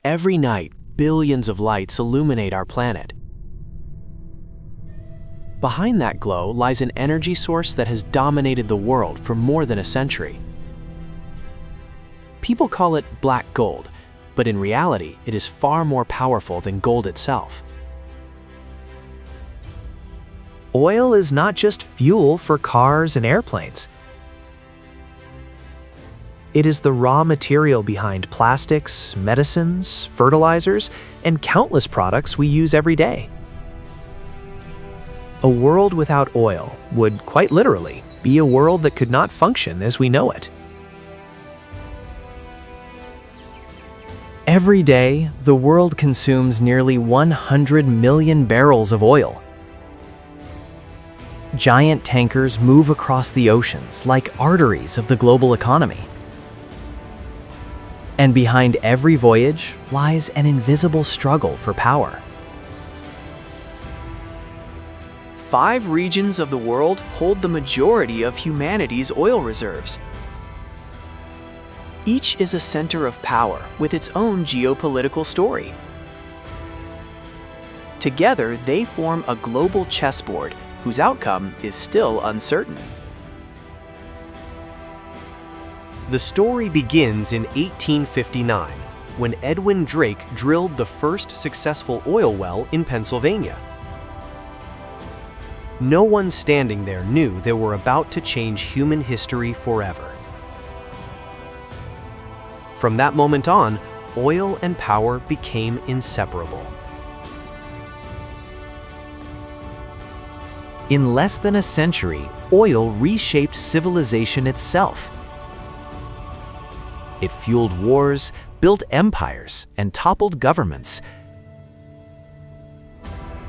Every night, billions of lights illuminate our planet. Behind that glow lies an energy source that has dominated the world for more than a century. People call it black gold, but in reality, it is far more powerful than gold itself. Oil is not just fuel for cars and airplanes. It is the raw material behind plastics, medicines, fertilizers, and countless products we use every day. A world without oil would, quite literally, be a world that could not function as we know it. Every day, the world consumes nearly 100 million barrels of oil. Giant tankers move across the oceans like arteries of the global economy. And behind every voyage lies an invisible struggle for power. 5 regions of the world hold the majority of humanity's oil reserves. Each is a center of power with its own geopolitical story. Together, they form a global chessboard whose outcome is still uncertain. The story begins in 1859, when Edwin Drake drilled the first successful oil well in Pennsylvania. No one standing there knew they were about to change human history forever. From that moment on, oil and power became inseparable. In less than a century, oil reshaped civilization itself. It fueled wars, built empires, and toppled governments.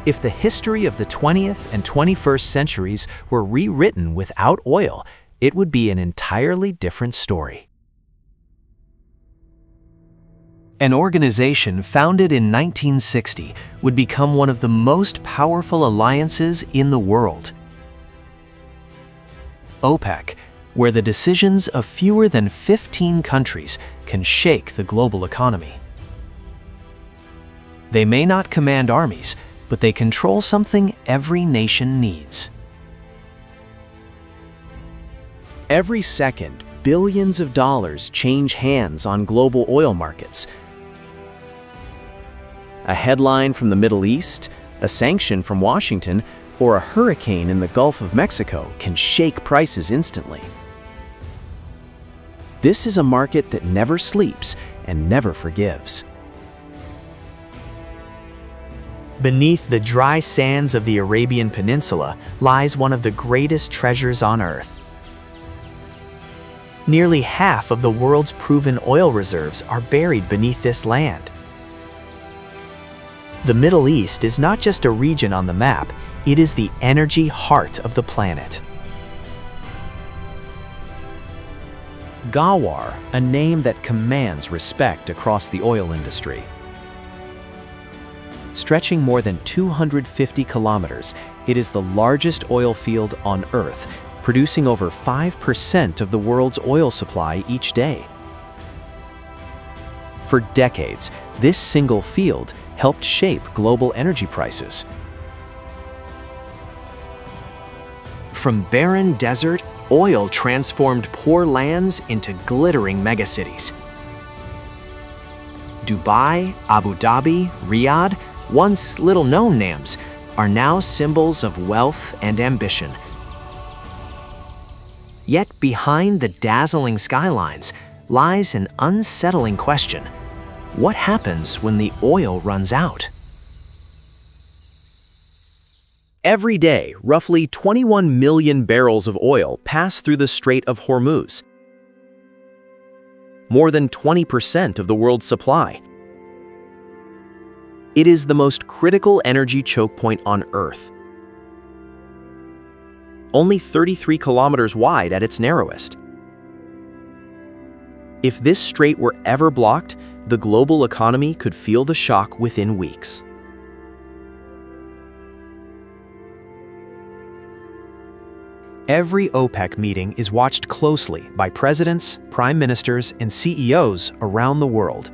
If the history of the 20th and 21st centuries were rewritten without oil, it would be an entirely different story. An organization founded in 1960 would become one of the most powerful alliances in the world. OPEC, where the decisions of fewer than 15 countries can shake the global economy. They may not command armies, but they control something every nation needs. Every second, billions of dollars change hands on global oil markets. A headline from the Middle East, a sanction from Washington, or a hurricane in the Gulf of Mexico can shake prices instantly. This is a market that never sleeps and never forgives. Beneath the dry sands of the Arabian Peninsula lies one of the greatest treasures on Earth. Nearly half of the world's proven oil reserves are buried beneath this land. The Middle East is not just a region on the map, it is the energy heart of the planet. Ghawar, a name that commands respect across the oil industry. Stretching more than 250 kilometers, it is the largest oil field on Earth, producing over 5% of the world's oil supply each day. For decades, this single field helped shape global energy prices. From barren desert, oil transformed poor lands into glittering megacities. Dubai, Abu Dhabi, Riyadh, once little-known names, are now symbols of wealth and ambition. Yet behind the dazzling skylines lies an unsettling question. What happens when the oil runs out? Every day, roughly 21 million barrels of oil pass through the Strait of Hormuz. More than 20% of the world's supply. It is the most critical energy choke point on Earth. Only 33 kilometers wide at its narrowest. If this strait were ever blocked, the global economy could feel the shock within weeks. Every OPEC meeting is watched closely by presidents, prime ministers, and CEOs around the world.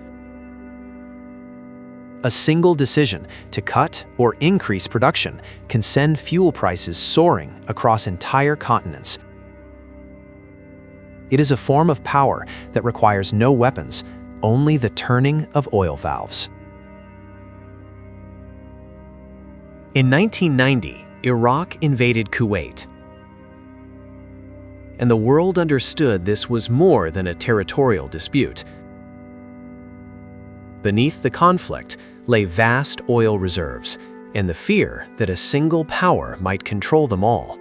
A single decision to cut or increase production can send fuel prices soaring across entire continents. It is a form of power that requires no weapons, only the turning of oil valves. In 1990, Iraq invaded Kuwait, and the world understood this was more than a territorial dispute. Beneath the conflict lay vast oil reserves and the fear that a single power might control them all.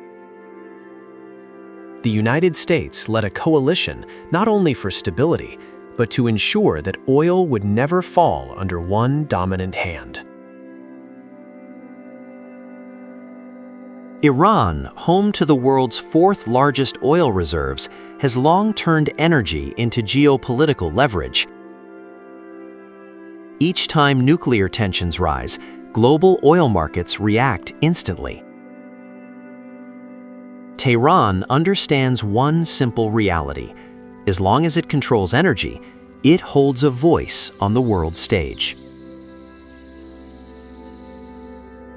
The United States led a coalition not only for stability, but to ensure that oil would never fall under one dominant hand. Iran, home to the world's fourth largest oil reserves, has long turned energy into geopolitical leverage. Each time nuclear tensions rise, global oil markets react instantly. Tehran understands one simple reality: as long as it controls energy, it holds a voice on the world stage.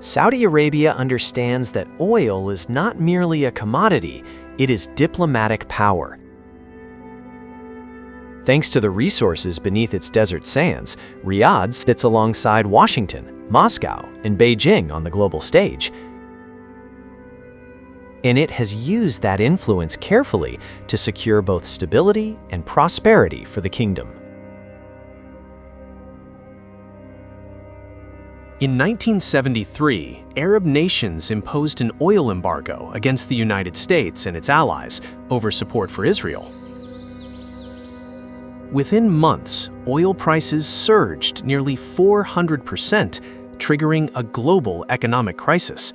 Saudi Arabia understands that oil is not merely a commodity, it is diplomatic power. Thanks to the resources beneath its desert sands, Riyadh sits alongside Washington, Moscow, and Beijing on the global stage. And it has used that influence carefully to secure both stability and prosperity for the kingdom. In 1973, Arab nations imposed an oil embargo against the United States and its allies over support for Israel. Within months, oil prices surged nearly 400%, triggering a global economic crisis.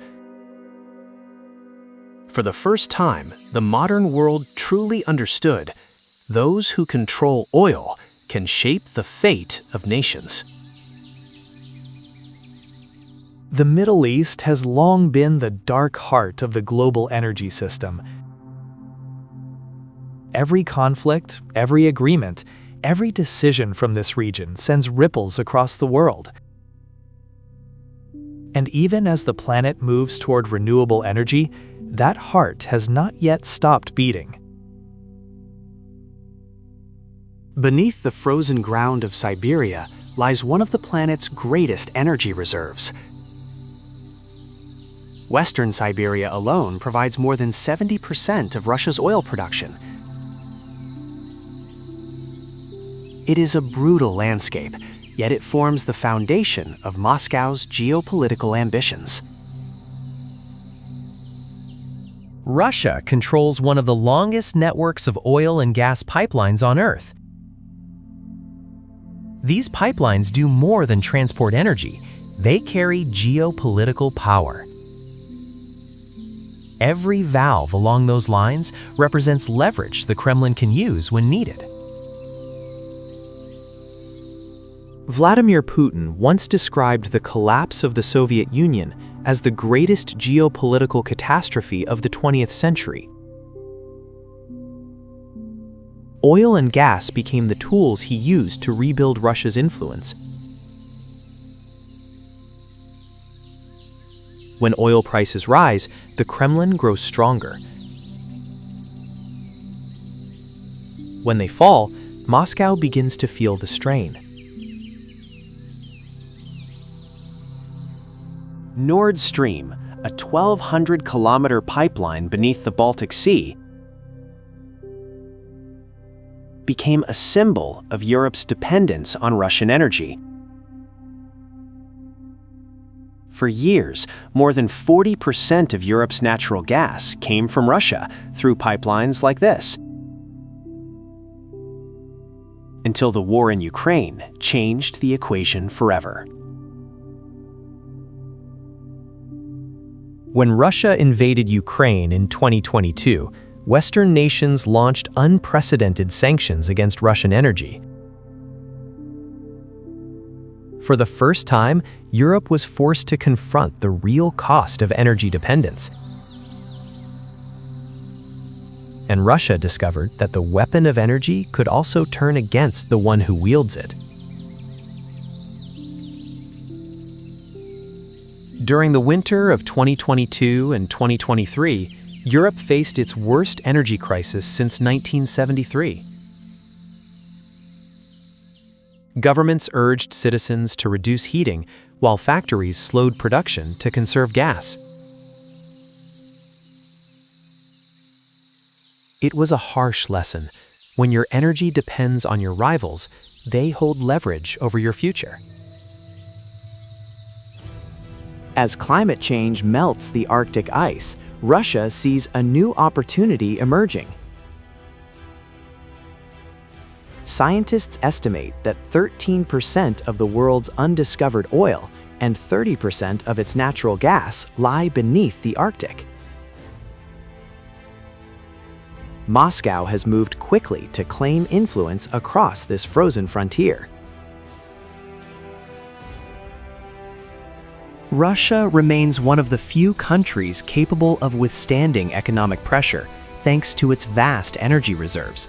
For the first time, the modern world truly understood those who control oil can shape the fate of nations. The Middle East has long been the dark heart of the global energy system. Every conflict, every agreement, every decision from this region sends ripples across the world. And even as the planet moves toward renewable energy, that heart has not yet stopped beating. Beneath the frozen ground of Siberia lies one of the planet's greatest energy reserves. Western Siberia alone provides more than 70% of Russia's oil production. It is a brutal landscape, yet it forms the foundation of Moscow's geopolitical ambitions. Russia controls one of the longest networks of oil and gas pipelines on Earth. These pipelines do more than transport energy. They carry geopolitical power. Every valve along those lines represents leverage the Kremlin can use when needed. Vladimir Putin once described the collapse of the Soviet Union as the greatest geopolitical catastrophe of the 20th century. Oil and gas became the tools he used to rebuild Russia's influence. When oil prices rise, the Kremlin grows stronger. When they fall, Moscow begins to feel the strain. Nord Stream, a 1,200-kilometer pipeline beneath the Baltic Sea, became a symbol of Europe's dependence on Russian energy. For years, more than 40% of Europe's natural gas came from Russia through pipelines like this. Until the war in Ukraine changed the equation forever. When Russia invaded Ukraine in 2022, Western nations launched unprecedented sanctions against Russian energy. For the first time, Europe was forced to confront the real cost of energy dependence. And Russia discovered that the weapon of energy could also turn against the one who wields it. During the winter of 2022 and 2023, Europe faced its worst energy crisis since 1973. Governments urged citizens to reduce heating, while factories slowed production to conserve gas. It was a harsh lesson. When your energy depends on your rivals, they hold leverage over your future. As climate change melts the Arctic ice, Russia sees a new opportunity emerging. Scientists estimate that 13% of the world's undiscovered oil and 30% of its natural gas lie beneath the Arctic. Moscow has moved quickly to claim influence across this frozen frontier. Russia remains one of the few countries capable of withstanding economic pressure, thanks to its vast energy reserves.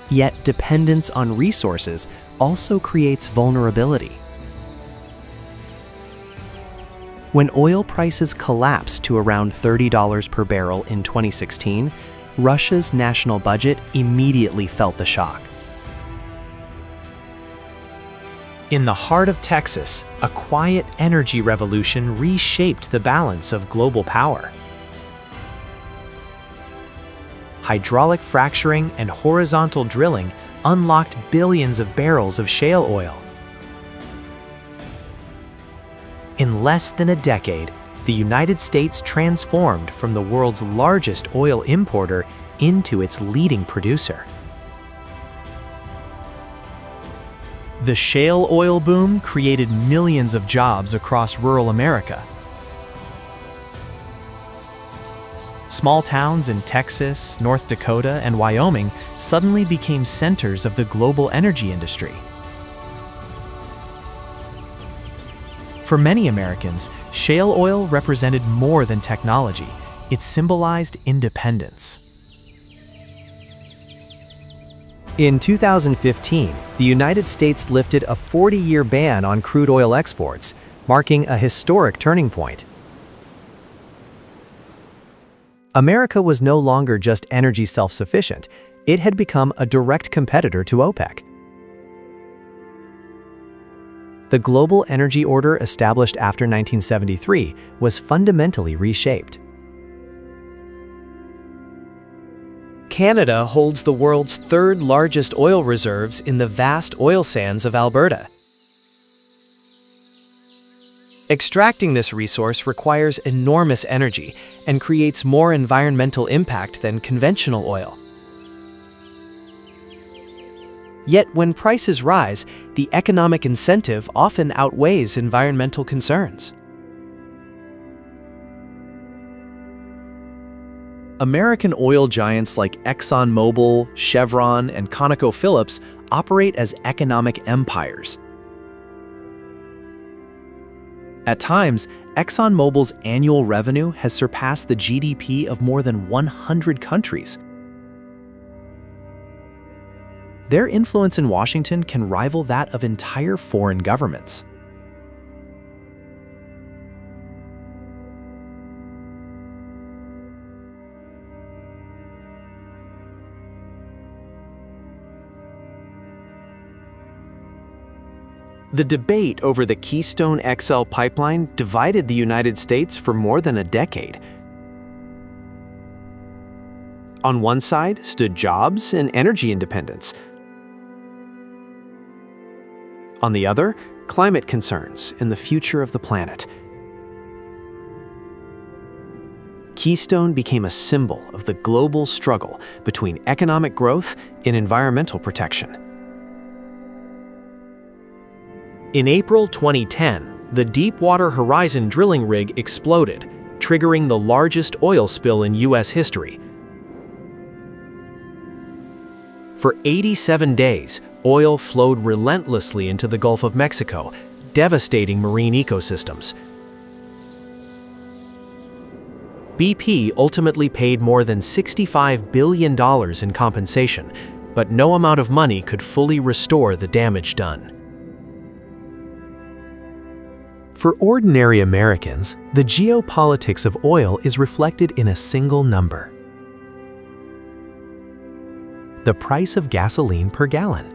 Yet dependence on resources also creates vulnerability. When oil prices collapsed to around $30 per barrel in 2016, Russia's national budget immediately felt the shock. In the heart of Texas, a quiet energy revolution reshaped the balance of global power. Hydraulic fracturing and horizontal drilling unlocked billions of barrels of shale oil. In less than a decade, the United States transformed from the world's largest oil importer into its leading producer. The shale oil boom created millions of jobs across rural America. Small towns in Texas, North Dakota, and Wyoming suddenly became centers of the global energy industry. For many Americans, shale oil represented more than technology. It symbolized independence. In 2015, the United States lifted a 40-year ban on crude oil exports, marking a historic turning point. America was no longer just energy self-sufficient, it had become a direct competitor to OPEC. The global energy order established after 1973 was fundamentally reshaped. Canada holds the world's third-largest oil reserves in the vast oil sands of Alberta. Extracting this resource requires enormous energy and creates more environmental impact than conventional oil. Yet when prices rise, the economic incentive often outweighs environmental concerns. American oil giants like ExxonMobil, Chevron, and ConocoPhillips operate as economic empires. At times, ExxonMobil's annual revenue has surpassed the GDP of more than 100 countries. Their influence in Washington can rival that of entire foreign governments. The debate over the Keystone XL pipeline divided the United States for more than a decade. On one side stood jobs and energy independence. On the other, climate concerns and the future of the planet. Keystone became a symbol of the global struggle between economic growth and environmental protection. In April 2010, the Deepwater Horizon drilling rig exploded, triggering the largest oil spill in U.S. history. For 87 days, oil flowed relentlessly into the Gulf of Mexico, devastating marine ecosystems. BP ultimately paid more than $65 billion in compensation, but no amount of money could fully restore the damage done. For ordinary Americans, the geopolitics of oil is reflected in a single number: the price of gasoline per gallon.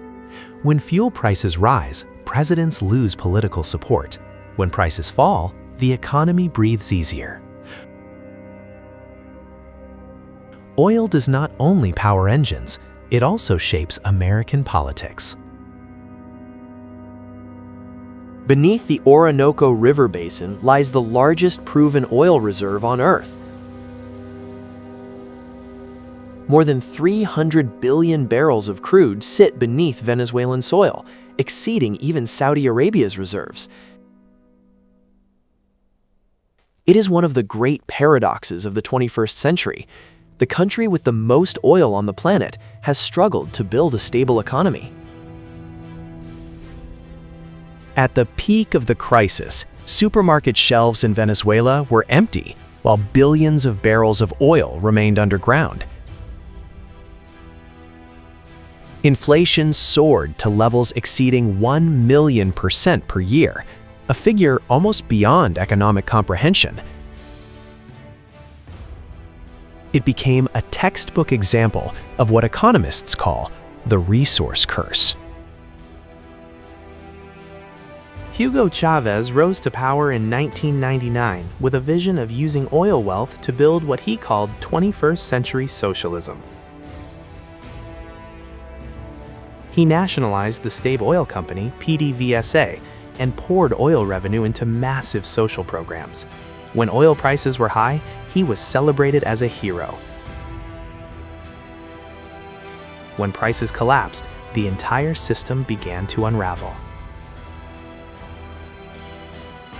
When fuel prices rise, presidents lose political support. When prices fall, the economy breathes easier. Oil does not only power engines, it also shapes American politics. Beneath the Orinoco River Basin lies the largest proven oil reserve on Earth. More than 300 billion barrels of crude sit beneath Venezuelan soil, exceeding even Saudi Arabia's reserves. It is one of the great paradoxes of the 21st century. The country with the most oil on the planet has struggled to build a stable economy. At the peak of the crisis, supermarket shelves in Venezuela were empty, while billions of barrels of oil remained underground. Inflation soared to levels exceeding 1,000,000% per year, a figure almost beyond economic comprehension. It became a textbook example of what economists call the resource curse. Hugo Chavez rose to power in 1999 with a vision of using oil wealth to build what he called 21st century socialism. He nationalized the State Oil Company, PDVSA, and poured oil revenue into massive social programs. When oil prices were high, he was celebrated as a hero. When prices collapsed, the entire system began to unravel.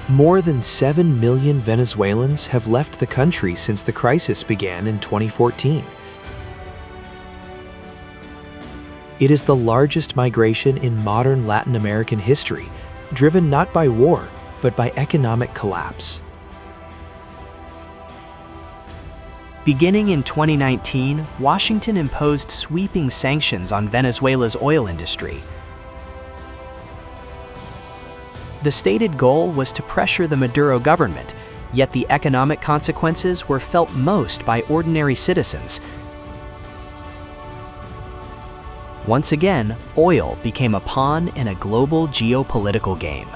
More than 7 million Venezuelans have left the country since the crisis began in 2014. It is the largest migration in modern Latin American history, driven not by war, but by economic collapse. Beginning in 2019, Washington imposed sweeping sanctions on Venezuela's oil industry. The stated goal was to pressure the Maduro government, yet the economic consequences were felt most by ordinary citizens. Once again, oil became a pawn in a global geopolitical game.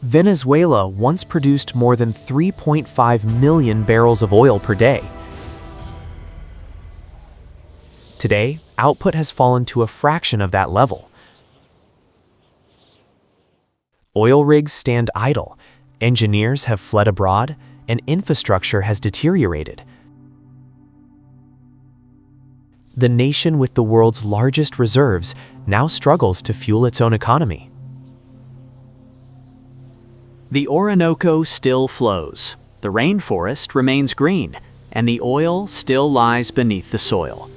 Venezuela once produced more than 3.5 million barrels of oil per day. Today, output has fallen to a fraction of that level. Oil rigs stand idle, engineers have fled abroad, and infrastructure has deteriorated. The nation with the world's largest reserves now struggles to fuel its own economy. The Orinoco still flows, the rainforest remains green, and the oil still lies beneath the soil.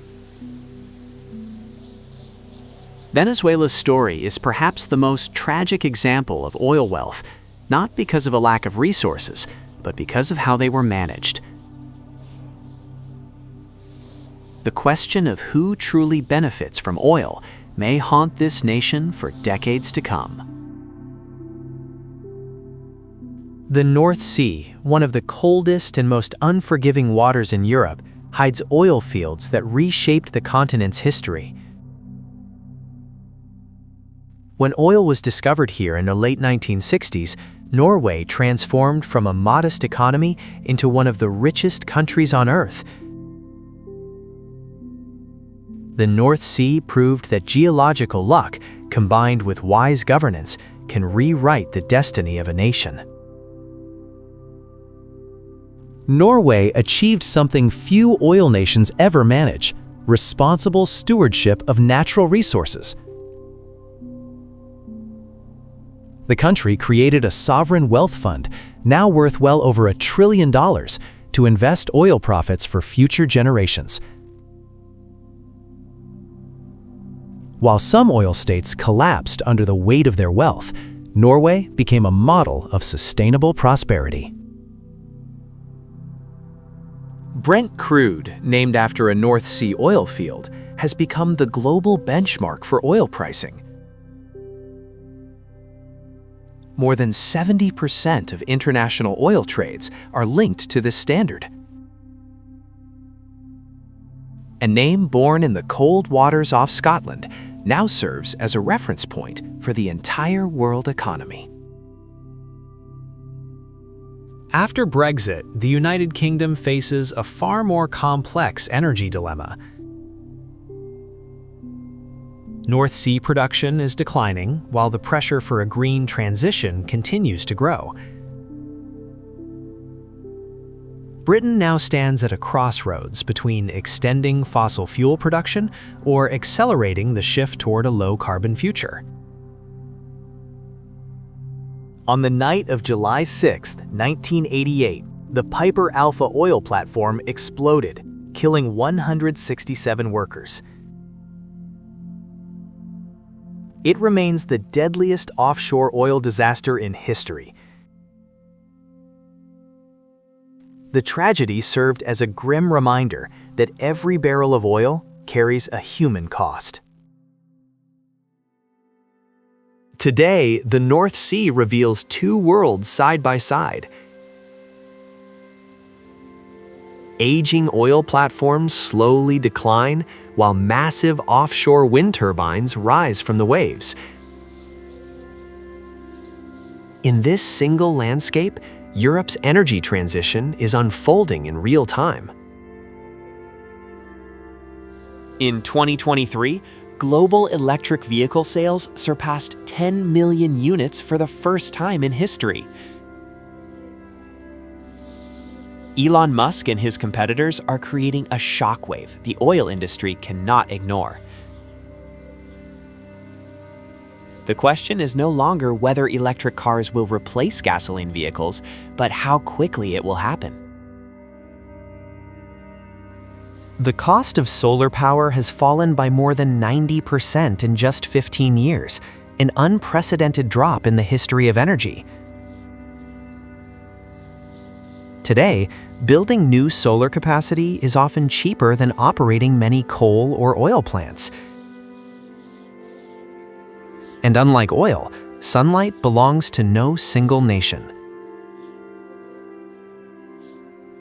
Venezuela's story is perhaps the most tragic example of oil wealth, not because of a lack of resources, but because of how they were managed. The question of who truly benefits from oil may haunt this nation for decades to come. The North Sea, one of the coldest and most unforgiving waters in Europe, hides oil fields that reshaped the continent's history. When oil was discovered here in the late 1960s, Norway transformed from a modest economy into one of the richest countries on Earth. The North Sea proved that geological luck, combined with wise governance, can rewrite the destiny of a nation. Norway achieved something few oil nations ever manage: responsible stewardship of natural resources. The country created a sovereign wealth fund, now worth well over $1 trillion, to invest oil profits for future generations. While some oil states collapsed under the weight of their wealth, Norway became a model of sustainable prosperity. Brent crude, named after a North Sea oil field, has become the global benchmark for oil pricing. More than 70% of international oil trades are linked to this standard. A name born in the cold waters off Scotland now serves as a reference point for the entire world economy. After Brexit, the United Kingdom faces a far more complex energy dilemma. North Sea production is declining, while the pressure for a green transition continues to grow. Britain now stands at a crossroads between extending fossil fuel production or accelerating the shift toward a low-carbon future. On the night of July 6, 1988, the Piper Alpha oil platform exploded, killing 167 workers. It remains the deadliest offshore oil disaster in history. The tragedy served as a grim reminder that every barrel of oil carries a human cost. Today, the North Sea reveals two worlds side by side. Aging oil platforms slowly decline, while massive offshore wind turbines rise from the waves. In this single landscape, Europe's energy transition is unfolding in real time. In 2023, global electric vehicle sales surpassed 10 million units for the first time in history. Elon Musk and his competitors are creating a shockwave the oil industry cannot ignore. The question is no longer whether electric cars will replace gasoline vehicles, but how quickly it will happen. The cost of solar power has fallen by more than 90% in just 15 years, an unprecedented drop in the history of energy. Today, building new solar capacity is often cheaper than operating many coal or oil plants. And unlike oil, sunlight belongs to no single nation.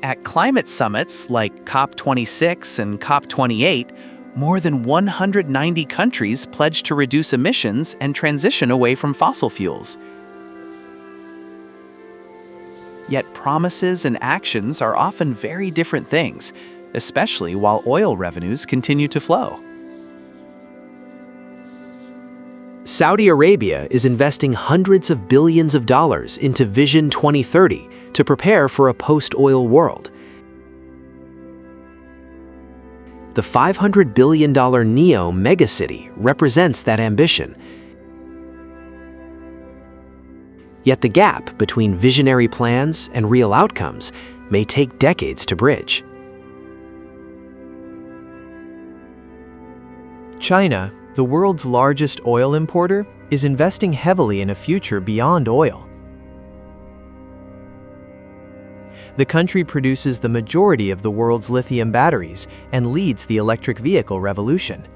At climate summits like COP26 and COP28, more than 190 countries pledged to reduce emissions and transition away from fossil fuels. Yet promises and actions are often very different things, especially while oil revenues continue to flow. Saudi Arabia is investing hundreds of billions of dollars into Vision 2030 to prepare for a post-oil world. The $500 billion NEO megacity represents that ambition. Yet the gap between visionary plans and real outcomes may take decades to bridge. China, the world's largest oil importer, is investing heavily in a future beyond oil. The country produces the majority of the world's lithium batteries and leads the electric vehicle revolution.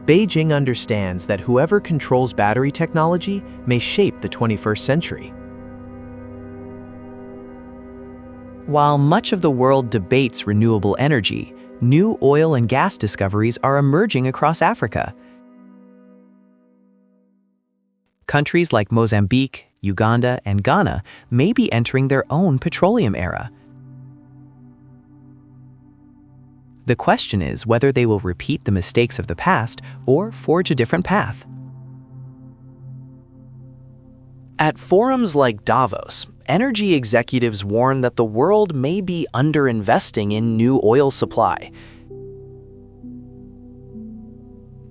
Beijing understands that whoever controls battery technology may shape the 21st century. While much of the world debates renewable energy, new oil and gas discoveries are emerging across Africa. Countries like Mozambique, Uganda, and Ghana may be entering their own petroleum era. The question is whether they will repeat the mistakes of the past or forge a different path. At forums like Davos, energy executives warn that the world may be underinvesting in new oil supply.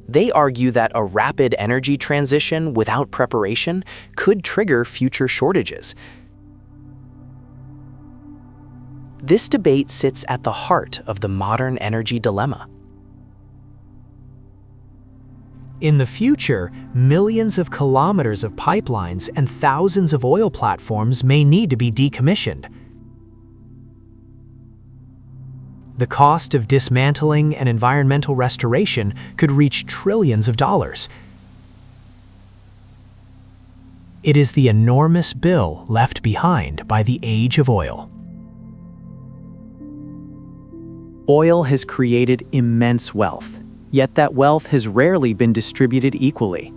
They argue that a rapid energy transition without preparation could trigger future shortages. This debate sits at the heart of the modern energy dilemma. In the future, millions of kilometers of pipelines and thousands of oil platforms may need to be decommissioned. The cost of dismantling and environmental restoration could reach trillions of dollars. It is the enormous bill left behind by the age of oil. Oil has created immense wealth, yet that wealth has rarely been distributed equally.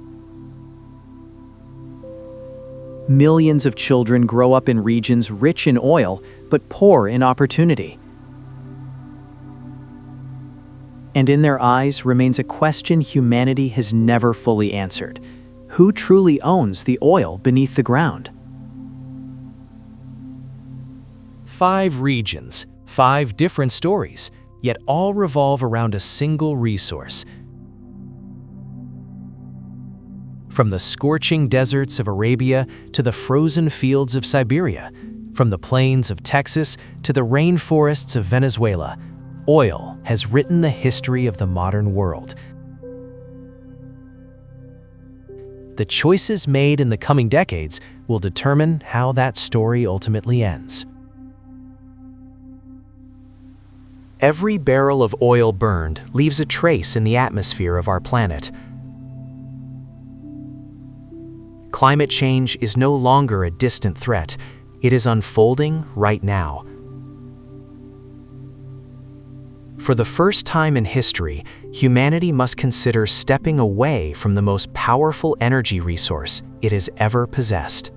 Millions of children grow up in regions rich in oil but poor in opportunity. And in their eyes remains a question humanity has never fully answered. Who truly owns the oil beneath the ground? 5 regions, 5 different stories, yet all revolve around a single resource. From the scorching deserts of Arabia to the frozen fields of Siberia, from the plains of Texas to the rainforests of Venezuela, oil has written the history of the modern world. The choices made in the coming decades will determine how that story ultimately ends. Every barrel of oil burned leaves a trace in the atmosphere of our planet. Climate change is no longer a distant threat. It is unfolding right now. For the first time in history, humanity must consider stepping away from the most powerful energy resource it has ever possessed.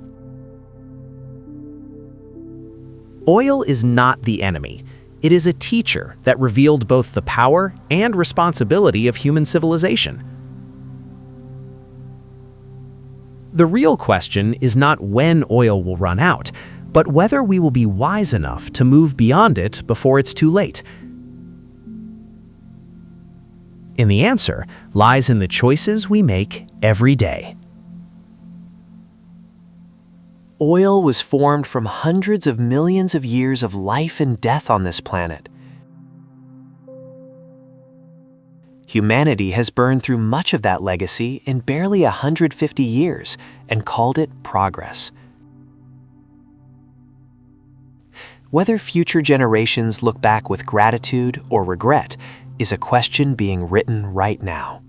Oil is not the enemy. It is a teacher that revealed both the power and responsibility of human civilization. The real question is not when oil will run out, but whether we will be wise enough to move beyond it before it's too late. And the answer lies in the choices we make every day. Oil was formed from hundreds of millions of years of life and death on this planet. Humanity has burned through much of that legacy in barely 150 years and called it progress. Whether future generations look back with gratitude or regret is a question being written right now.